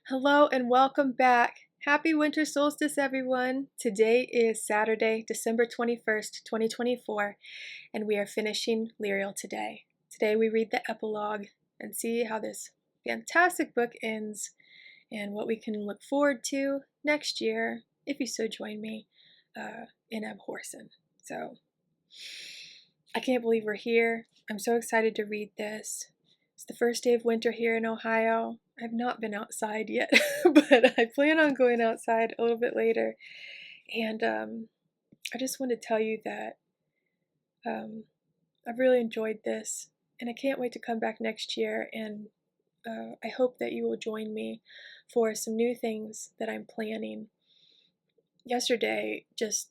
Hello and welcome back. Happy winter solstice, everyone. Today is Saturday, December 21st, 2024, and we are finishing Lirael today. Today we read the epilogue and see how this fantastic book ends and what we can look forward to next year, if you so join me, in Abhorsen. So, I can't believe we're here. I'm so excited to read this. It's the first day of winter here in Ohio. I've not been outside yet, but I plan on going outside a little bit later. And I just want to tell you that I've really enjoyed this, and I can't wait to come back next year. And I hope that you will join me for some new things that I'm planning. Yesterday just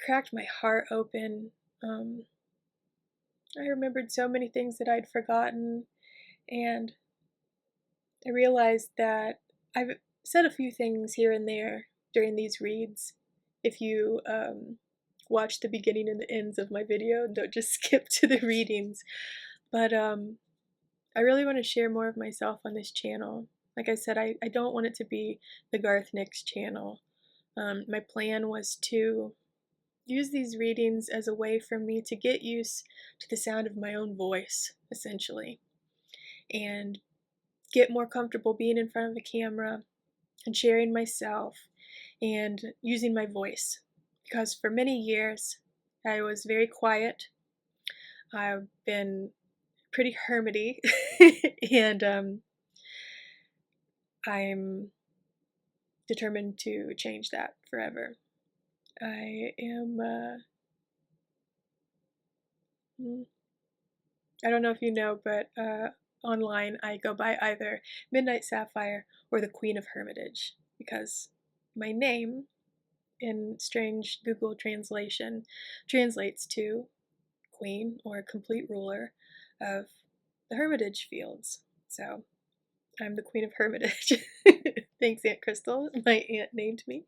cracked my heart open. I remembered so many things that I'd forgotten, and I realized that I've said a few things here and there during these reads. If you watch the beginning and the ends of my video, don't just skip to the readings. But I really want to share more of myself on this channel. Like I said, I don't want it to be the Garth Nix channel. My plan was to use these readings as a way for me to get used to the sound of my own voice, essentially, and get more comfortable being in front of a camera and sharing myself and using my voice. Because for many years, I was very quiet. I've been pretty hermity, and I'm determined to change that forever. I am, I don't know if you know, but online I go by either Midnight Sapphire or the Queen of Hermitage, because my name in strange Google translation translates to Queen or Complete Ruler of the Hermitage Fields. So I'm the Queen of Hermitage. Thanks, Aunt Crystal. My aunt named me.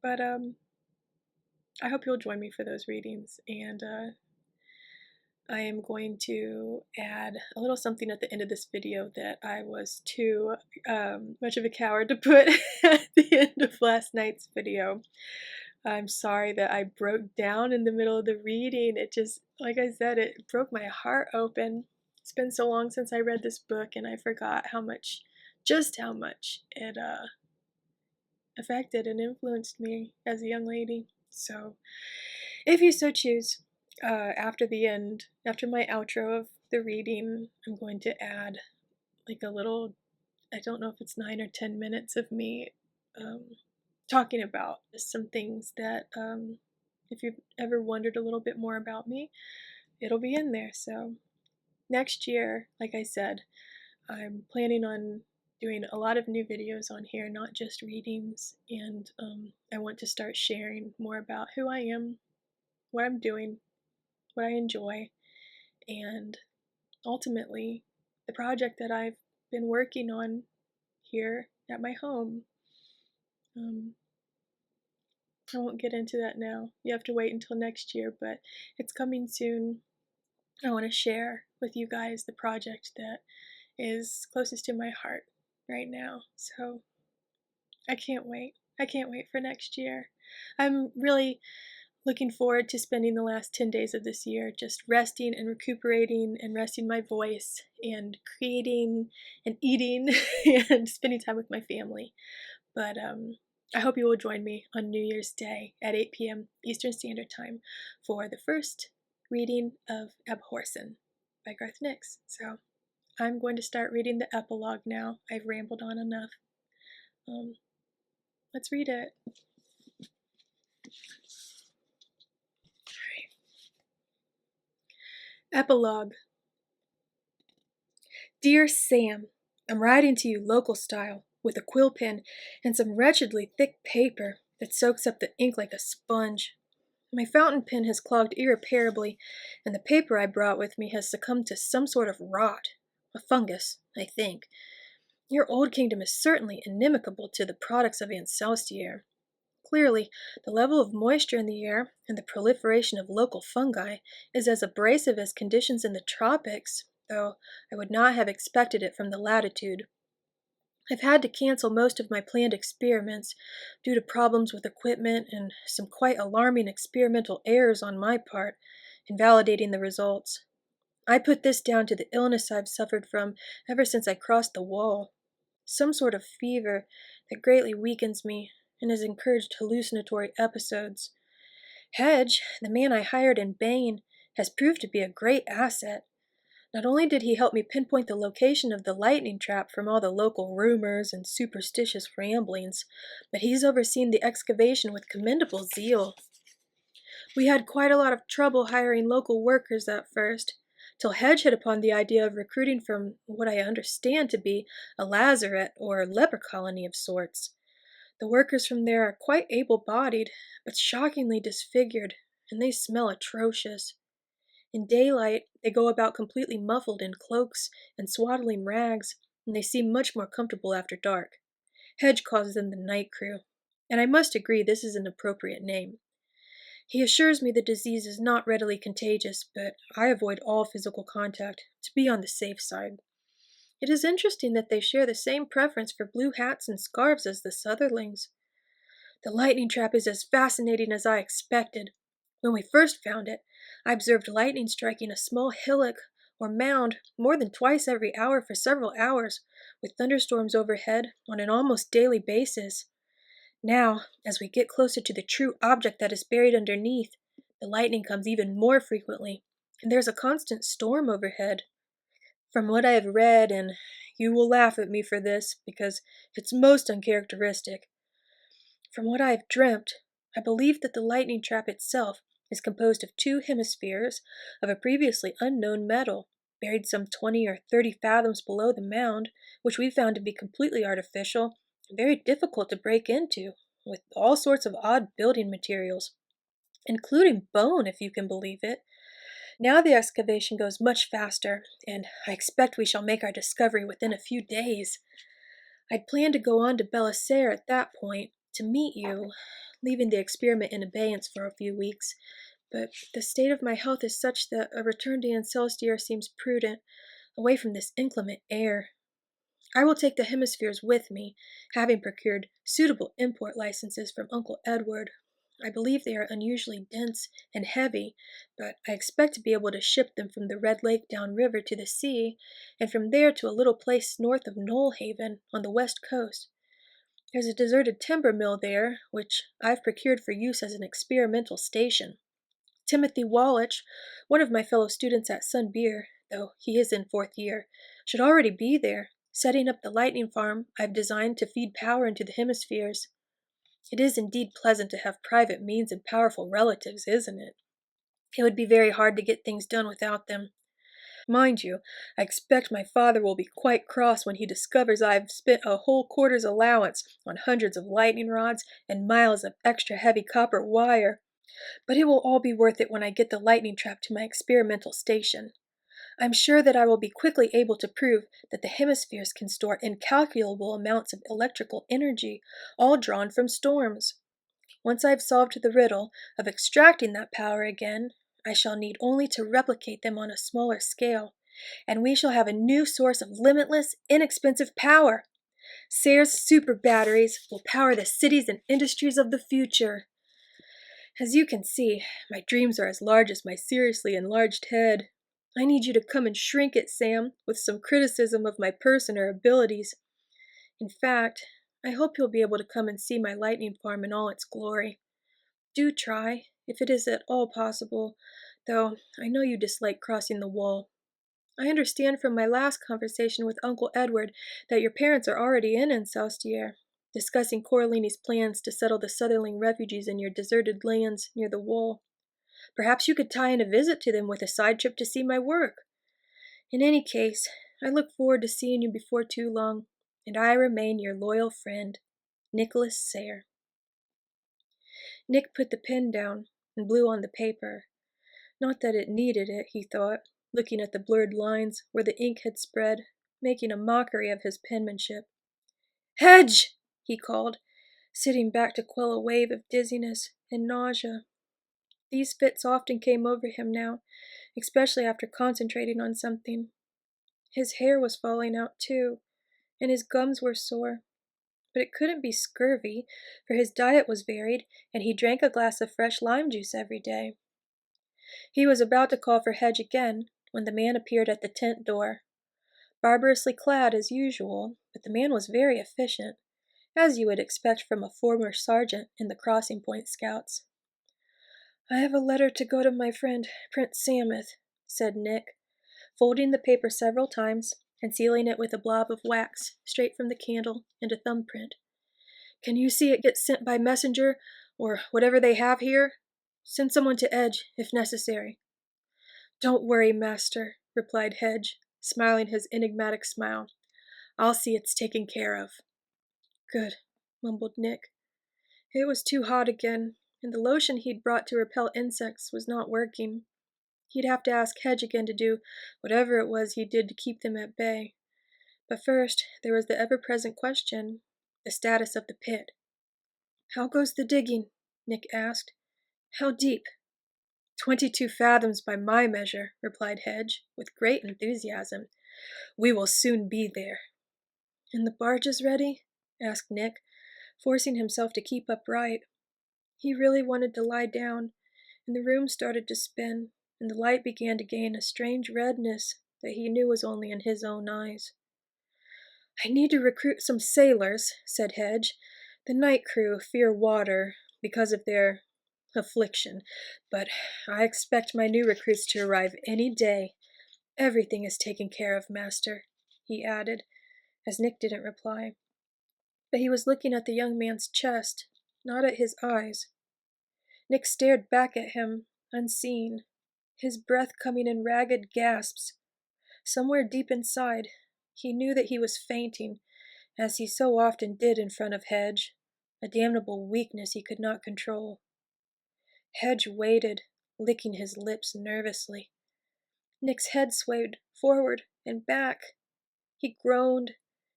But I hope you'll join me for those readings, and I am going to add a little something at the end of this video that I was too much of a coward to put at the end of last night's video. I'm sorry that I broke down in the middle of the reading. It just, like I said, it broke my heart open. It's been so long since I read this book, and I forgot just how much it affected and influenced me as a young lady. So, if you so choose, after my outro of the reading, I'm going to add like a little, I don't know if it's 9 or 10 minutes of me talking about some things that, if you've ever wondered a little bit more about me, it'll be in there. So, next year, like I said, I'm planning on doing a lot of new videos on here, not just readings, and I want to start sharing more about who I am, what I'm doing, what I enjoy, and ultimately the project that I've been working on here at my home. I won't get into that now. You have to wait until next year, but it's coming soon. I want to share with you guys the project that is closest to my heart right now. So I can't wait. I can't wait for next year. I'm really looking forward to spending the last 10 days of this year just resting and recuperating and resting my voice and creating and eating and spending time with my family. But I hope you will join me on New Year's Day at 8 p.m. Eastern Standard Time for the first reading of Abhorsen by Garth Nix. So I'm going to start reading the epilogue now. I've rambled on enough. Let's read it. Epilogue. Dear Sam, I'm writing to you local style, with a quill pen and some wretchedly thick paper that soaks up the ink like a sponge. My fountain pen has clogged irreparably, and the paper I brought with me has succumbed to some sort of rot. A fungus, I think. Your old kingdom is certainly inimical to the products of Solstice. Clearly, the level of moisture in the air and the proliferation of local fungi is as abrasive as conditions in the tropics, though I would not have expected it from the latitude. I've had to cancel most of my planned experiments due to problems with equipment and some quite alarming experimental errors on my part in validating the results. I put this down to the illness I've suffered from ever since I crossed the wall. Some sort of fever that greatly weakens me and has encouraged hallucinatory episodes. Hedge, the man I hired in Bane, has proved to be a great asset. Not only did he help me pinpoint the location of the lightning trap from all the local rumors and superstitious ramblings, but he's overseen the excavation with commendable zeal. We had quite a lot of trouble hiring local workers at first, till Hedge hit upon the idea of recruiting from what I understand to be a lazaret or leper colony of sorts. The workers from there are quite able-bodied, but shockingly disfigured, and they smell atrocious. In daylight, they go about completely muffled in cloaks and swaddling rags, and they seem much more comfortable after dark. Hedge calls them the night crew, and I must agree this is an appropriate name. He assures me the disease is not readily contagious, but I avoid all physical contact to be on the safe side. It is interesting that they share the same preference for blue hats and scarves as the Sutherlings. The lightning trap is as fascinating as I expected. When we first found it, I observed lightning striking a small hillock or mound more than twice every hour for several hours, with thunderstorms overhead on an almost daily basis. Now, as we get closer to the true object that is buried underneath, the lightning comes even more frequently, and there's a constant storm overhead. From what I have read, and you will laugh at me for this because it's most uncharacteristic, from what I have dreamt, I believe that the lightning trap itself is composed of 2 hemispheres of a previously unknown metal, buried some 20 or 30 fathoms below the mound, which we found to be completely artificial and very difficult to break into, with all sorts of odd building materials, including bone, if you can believe it. Now the excavation goes much faster, and I expect we shall make our discovery within a few days. I'd planned to go on to Belissaire at that point, to meet you, leaving the experiment in abeyance for a few weeks, but the state of my health is such that a return to Solstice seems prudent, away from this inclement air. I will take the hemispheres with me, having procured suitable import licenses from Uncle Edward. I believe they are unusually dense and heavy, but I expect to be able to ship them from the Red Lake downriver to the sea, and from there to a little place north of Knollhaven on the west coast. There's a deserted timber mill there, which I've procured for use as an experimental station. Timothy Wallach, one of my fellow students at Sunbeer, though he is in 4th year, should already be there, setting up the lightning farm I've designed to feed power into the hemispheres. It is indeed pleasant to have private means and powerful relatives, isn't it? It would be very hard to get things done without them. Mind you, I expect my father will be quite cross when he discovers I've spent a whole quarter's allowance on hundreds of lightning rods and miles of extra heavy copper wire. But it will all be worth it when I get the lightning trap to my experimental station. I'm sure that I will be quickly able to prove that the hemispheres can store incalculable amounts of electrical energy, all drawn from storms. Once I've solved the riddle of extracting that power again, I shall need only to replicate them on a smaller scale, and we shall have a new source of limitless, inexpensive power. Sayre's super batteries will power the cities and industries of the future. As you can see, my dreams are as large as my seriously enlarged head. I need you to come and shrink it, Sam, with some criticism of my person or abilities. In fact, I hope you'll be able to come and see my lightning farm in all its glory. Do try, if it is at all possible, though I know you dislike crossing the wall. I understand from my last conversation with Uncle Edward that your parents are already in Solstice, discussing Coralini's plans to settle the Sutherling refugees in your deserted lands near the wall. Perhaps you could tie in a visit to them with a side trip to see my work. In any case, I look forward to seeing you before too long, and I remain your loyal friend, Nicholas Sayre. Nick put the pen down and blew on the paper. Not that it needed it, he thought, looking at the blurred lines where the ink had spread, making a mockery of his penmanship. "Hedge!" he called, sitting back to quell a wave of dizziness and nausea. These fits often came over him now, especially after concentrating on something. His hair was falling out too, and his gums were sore. But it couldn't be scurvy, for his diet was varied, and he drank a glass of fresh lime juice every day. He was about to call for Hedge again, when the man appeared at the tent door. Barbarously clad as usual, but the man was very efficient, as you would expect from a former sergeant in the Crossing Point Scouts. "I have a letter to go to my friend, Prince Samuth," said Nick, folding the paper several times and sealing it with a blob of wax straight from the candle and a thumbprint. "Can you see it gets sent by messenger, or whatever they have here? Send someone to Edge, if necessary." "Don't worry, master," replied Hedge, smiling his enigmatic smile. "I'll see it's taken care of." "Good," mumbled Nick. It was too hot again, and the lotion he'd brought to repel insects was not working. He'd have to ask Hedge again to do whatever it was he did to keep them at bay. But first, there was the ever-present question, the status of the pit. "How goes the digging?" Nick asked. "How deep?" 22 fathoms by my measure," replied Hedge, with great enthusiasm. "We will soon be there." "And the barges ready?" asked Nick, forcing himself to keep upright. He really wanted to lie down, and the room started to spin, and the light began to gain a strange redness that he knew was only in his own eyes. "I need to recruit some sailors," said Hedge. "The night crew fear water because of their affliction, but I expect my new recruits to arrive any day. Everything is taken care of, master," he added, as Nick didn't reply. But he was looking at the young man's chest, not at his eyes. Nick stared back at him, unseen, his breath coming in ragged gasps. Somewhere deep inside, he knew that he was fainting, as he so often did in front of Hedge, a damnable weakness he could not control. Hedge waited, licking his lips nervously. Nick's head swayed forward and back. He groaned,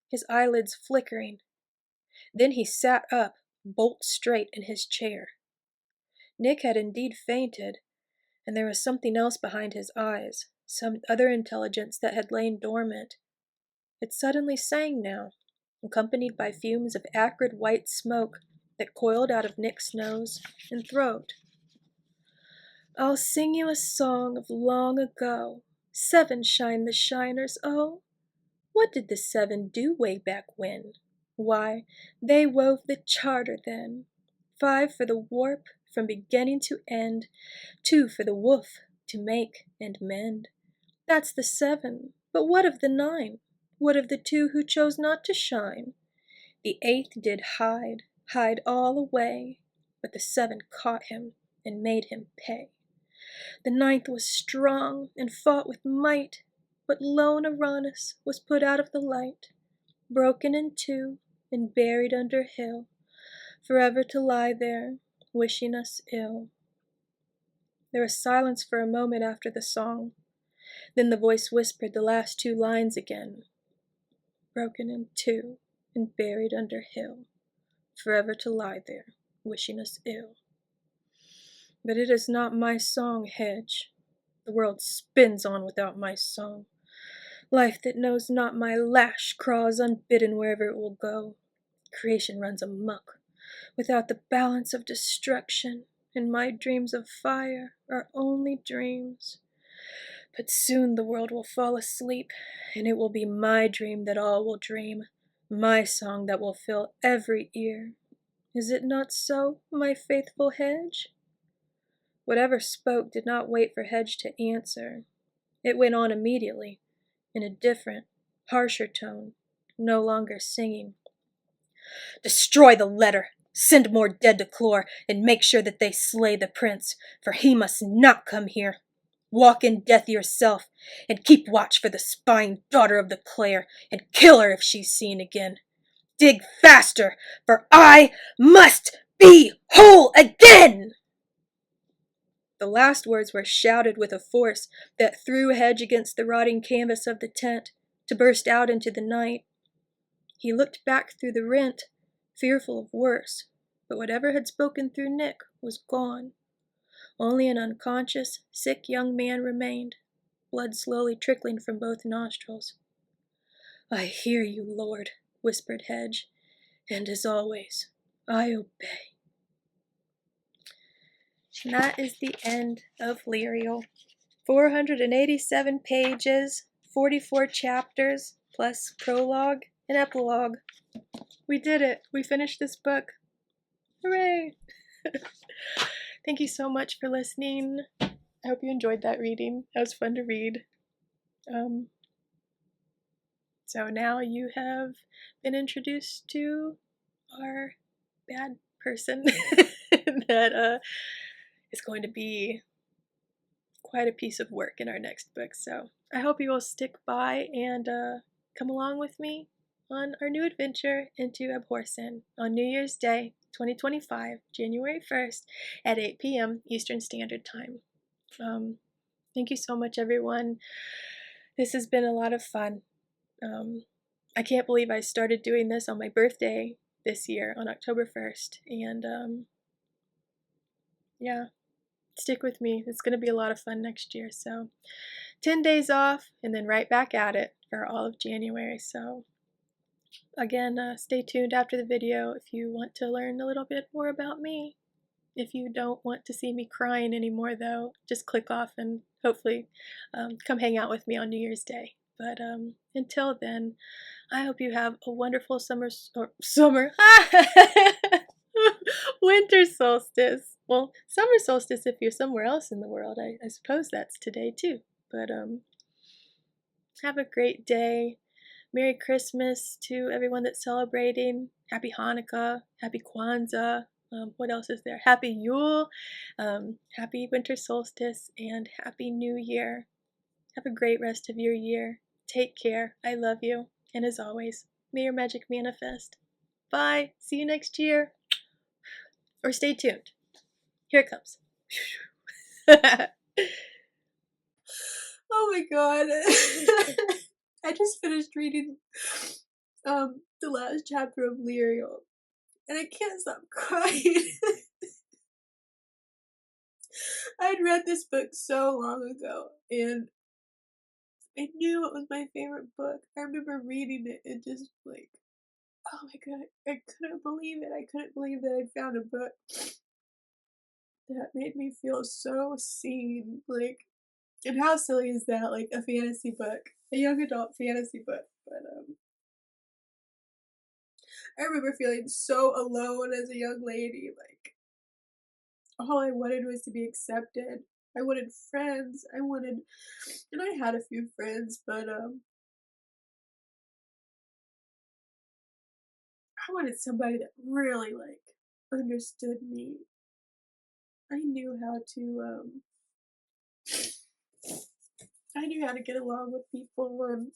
his eyelids flickering. Then he sat up, bolt straight in his chair. Nick had indeed fainted, and there was something else behind his eyes, some other intelligence that had lain dormant. It suddenly sang now, accompanied by fumes of acrid white smoke that coiled out of Nick's nose and throat. "I'll sing you a song of long ago. 7 shine the shiners, oh! What did the 7 do way back when? Why, they wove the charter then. 5 for the warp from beginning to end, 2 for the woof to make and mend. That's the 7, but what of the 9? What of the 2 who chose not to shine? The 8th did hide all away, but the 7 caught him and made him pay. The 9th was strong and fought with might, but lone Uranus was put out of the light, broken in 2 and buried under hill, forever to lie there, wishing us ill." There was silence for a moment after the song. Then the voice whispered the last 2 lines again. "Broken in 2 and buried under hill, forever to lie there, wishing us ill." "But it is not my song, Hedge. The world spins on without my song. Life that knows not my lash crawls unbidden wherever it will go. Creation runs amok, without the balance of destruction, and my dreams of fire are only dreams. But soon the world will fall asleep, and it will be my dream that all will dream, my song that will fill every ear. Is it not so, my faithful Hedge?" Whatever spoke did not wait for Hedge to answer. It went on immediately, in a different, harsher tone, no longer singing. "Destroy the letter, send more dead to Clore, and make sure that they slay the prince, for he must not come here. Walk in death yourself, and keep watch for the spying daughter of the Clare, and kill her if she's seen again. Dig faster, for I must be whole again!" The last words were shouted with a force that threw Hedge against the rotting canvas of the tent, to burst out into the night. He looked back through the rent, fearful of worse, but whatever had spoken through Nick was gone. Only an unconscious, sick young man remained, blood slowly trickling from both nostrils. I hear you, Lord, whispered Hedge, and as always, I obey. And that is the end of Lirael. 487 pages, 44 chapters, plus prologue and epilogue. We did it. We finished this book. Hooray! Thank you so much for listening. I hope you enjoyed that reading. That was fun to read. So now you have been introduced to our bad person that is going to be quite a piece of work in our next book. So I hope you will stick by and come along with me on our new adventure into Abhorsen on New Year's Day, 2025, January 1st at 8 p.m. Eastern Standard Time. Thank you so much, everyone. This has been a lot of fun. I can't believe I started doing this on my birthday this year on October 1st. And yeah, stick with me. It's going to be a lot of fun next year. So 10 days off and then right back at it for all of January. So again, stay tuned after the video if you want to learn a little bit more about me. If you don't want to see me crying anymore, though, just click off and hopefully come hang out with me on New Year's Day. But until then, I hope you have a wonderful summer, winter solstice. Well, summer solstice if you're somewhere else in the world. I suppose that's today too. But have a great day. Merry Christmas to everyone that's celebrating. Happy Hanukkah. Happy Kwanzaa. What else is there? Happy Yule. Happy winter solstice. And Happy New Year. Have a great rest of your year. Take care. I love you. And as always, may your magic manifest. Bye. See you next year. Or stay tuned. Here it comes. Oh my god. I just finished reading the last chapter of Lirael, and I can't stop crying. I'd read this book so long ago, and I knew it was my favorite book. I remember reading it and just like, oh my god, I couldn't believe it. I couldn't believe that I'd found a book that made me feel so seen. Like, and how silly is that? Like a fantasy book, a young adult fantasy book. But I remember feeling so alone as a young lady. Like, all I wanted was to be accepted. I wanted friends. And I had a few friends, but I wanted somebody that really like understood me. I knew how to get along with people, and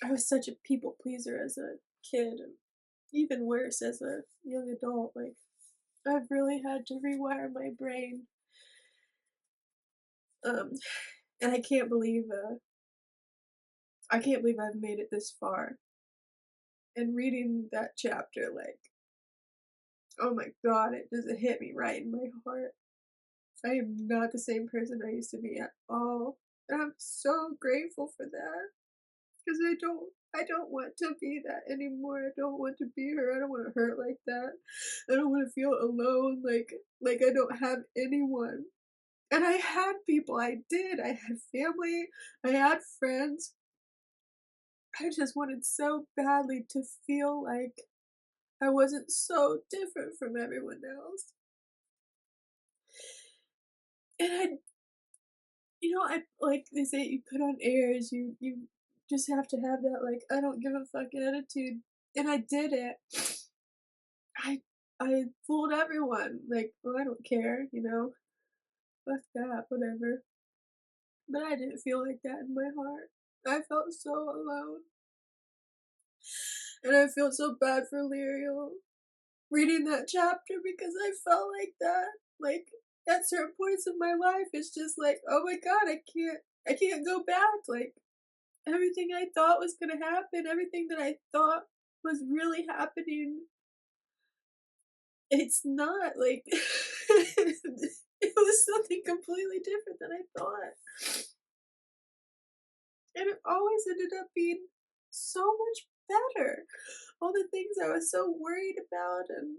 I was such a people pleaser as a kid, and even worse as a young adult. Like, I've really had to rewire my brain. And I can't believe I've made it this far. And reading that chapter, like, oh my god, it just hit me right in my heart. I am not the same person I used to be at all. And I'm so grateful for that. Because I don't want to be that anymore. I don't want to be her. I don't want to hurt like that. I don't want to feel alone, like I don't have anyone. And I had people. I did. I had family. I had friends. I just wanted so badly to feel like I wasn't so different from everyone else. And I like they say, you put on airs, you just have to have that, like, I don't give a fuck attitude. And I did it. I fooled everyone. Like, well, I don't care, fuck that, whatever. But I didn't feel like that in my heart. I felt so alone. And I feel so bad for Lirael reading that chapter, because I felt like that. Like, at certain points in my life, it's just like, oh my god, I can't go back. Like, everything I thought was gonna happen, everything that I thought was really happening, it's not. Like, it was something completely different than I thought. And it always ended up being so much better. All the things I was so worried about, and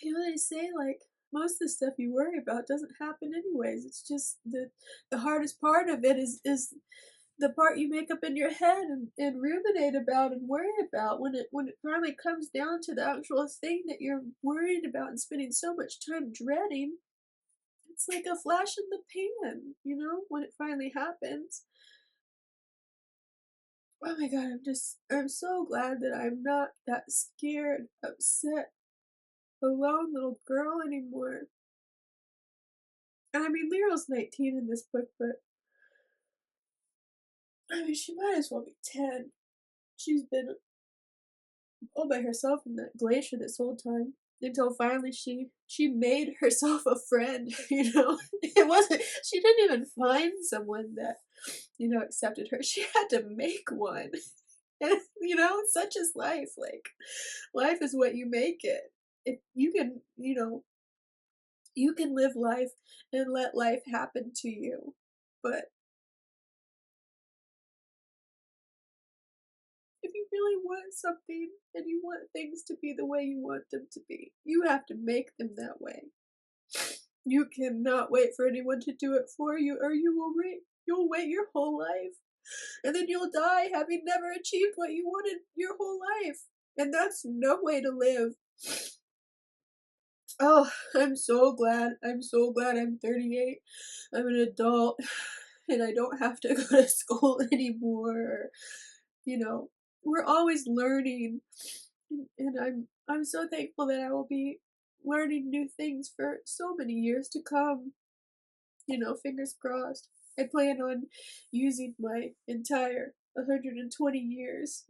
they say like most of the stuff you worry about doesn't happen anyways. It's just the hardest part of it is the part you make up in your head and ruminate about and worry about when it finally comes down to the actual thing that you're worried about and spending so much time dreading. It's like a flash in the pan, when it finally happens. Oh my god, I'm so glad that I'm not that scared, upset, alone little girl anymore. And I mean, Lirael's 19 in this book, but I mean, she might as well be 10. She's been all by herself in that glacier this whole time until finally she made herself a friend. It wasn't, she didn't even find someone that accepted her. She had to make one. And such is life. Like, life is what you make it. If you can, you can live life and let life happen to you. But if you really want something and you want things to be the way you want them to be, you have to make them that way. You cannot wait for anyone to do it for you, or you'll wait your whole life. And then you'll die having never achieved what you wanted your whole life. And that's no way to live. Oh, I'm so glad. I'm so glad I'm 38. I'm an adult and I don't have to go to school anymore. We're always learning. And I'm so thankful that I will be learning new things for so many years to come. Fingers crossed. I plan on using my entire 120 years.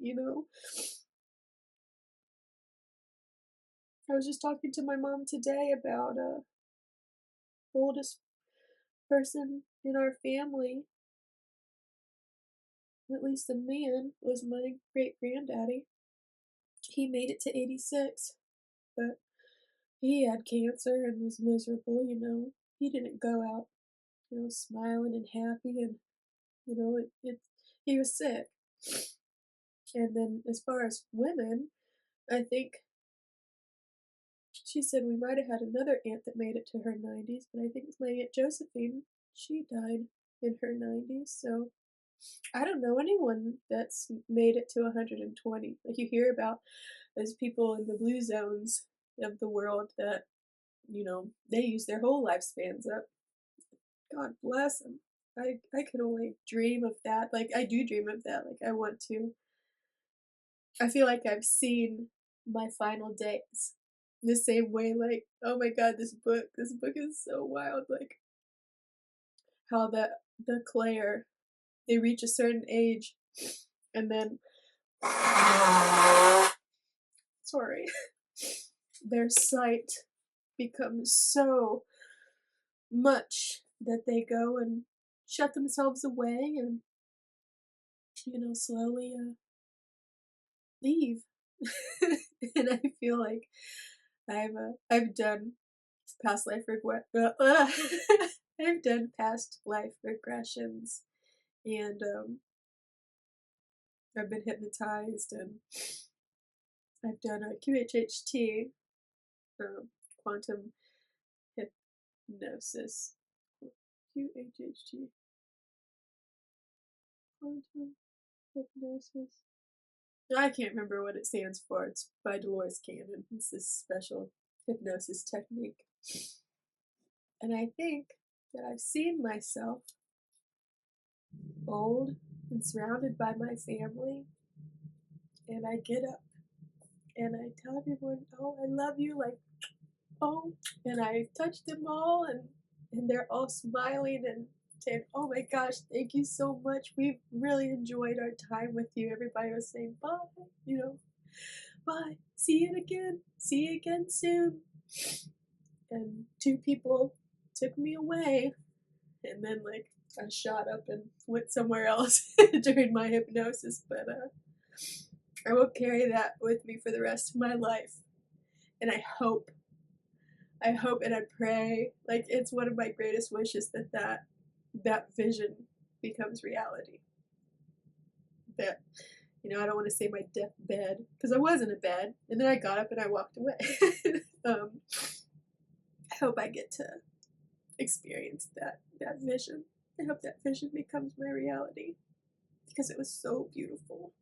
I was just talking to my mom today about the oldest person in our family, at least a man, was my great granddaddy. He made it to 86, but he had cancer and was miserable. He didn't go out, smiling and happy, and he was sick. And then as far as women, I think she said we might have had another aunt that made it to her 90s, but I think it's my Aunt Josephine. She died in her 90s, so I don't know anyone that's made it to 120. Like, you hear about those people in the blue zones of the world that, they use their whole lifespans up. God bless them. I could only dream of that. Like, I do dream of that. Like, I feel like I've seen my final days the same way. Like, oh my god, this book is so wild. Like, how the Claire, they reach a certain age and then sorry, their sight becomes so much that they go and shut themselves away and slowly leave. And I feel like I've done past life regret. I've done past life regressions, and I've been hypnotized, and I've done a QHHT, quantum hypnosis. QHHT, quantum hypnosis. I can't remember what it stands for. It's by Dolores Cannon. It's this special hypnosis technique. And I think that I've seen myself old and surrounded by my family. And I get up and I tell everyone, oh, I love you, like, oh, and I touch them all, and they're all smiling and saying, oh my gosh, thank you so much. We've really enjoyed our time with you. Everybody was saying bye, bye, see you again soon. And 2 people took me away, and then like I shot up and went somewhere else during my hypnosis, but I will carry that with me for the rest of my life. And I hope and I pray, like, it's one of my greatest wishes that vision becomes reality. That, you know, I don't want to say my deathbed, because I was in a bed, and then I got up and I walked away. I hope I get to experience that vision. I hope that vision becomes my reality, because it was so beautiful.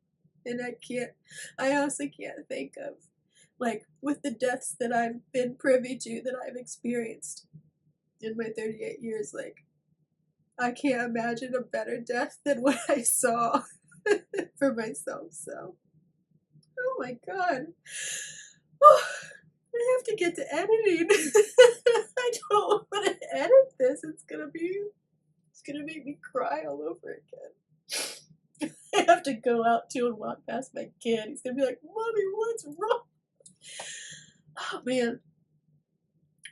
And I honestly can't think of, like, with the deaths that I've been privy to, that I've experienced in my 38 years, like, I can't imagine a better death than what I saw for myself, so. Oh my god. Oh, I have to get to editing. I don't want to edit this. It's gonna make me cry all over again. I have to go out too and walk past my kid. He's gonna be like, Mommy, what's wrong? Oh man.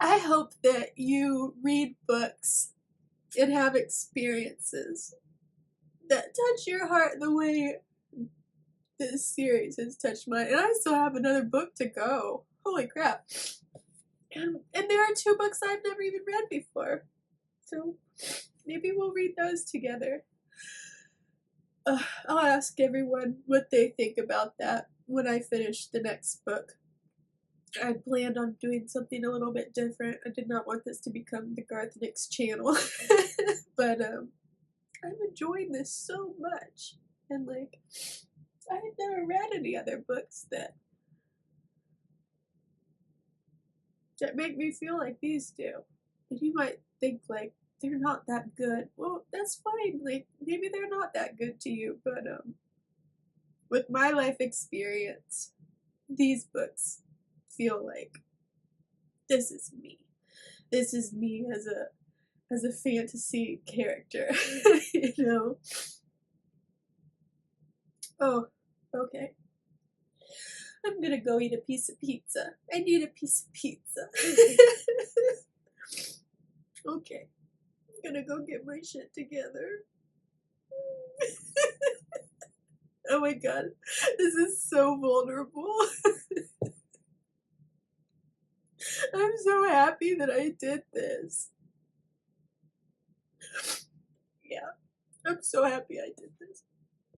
I hope that you read books and have experiences that touch your heart the way this series has touched mine. And I still have another book to go. Holy crap. And there are 2 books I've never even read before. So maybe we'll read those together. I'll ask everyone what they think about that when I finish the next book. I planned on doing something a little bit different. I did not want this to become the Garth Nix channel. But I'm enjoying this so much. And like, I had never read any other books that make me feel like these do. And you might think like, they're not that good. Well, that's fine. Like, maybe they're not that good to you, but with my life experience, these books feel like this is me. This is me as a fantasy character, you know. Oh, okay. I'm gonna go eat a piece of pizza. I need a piece of pizza. Okay. I'm gonna go get my shit together. Oh my god. This is so vulnerable. I'm so happy that I did this. Yeah. I'm so happy I did this.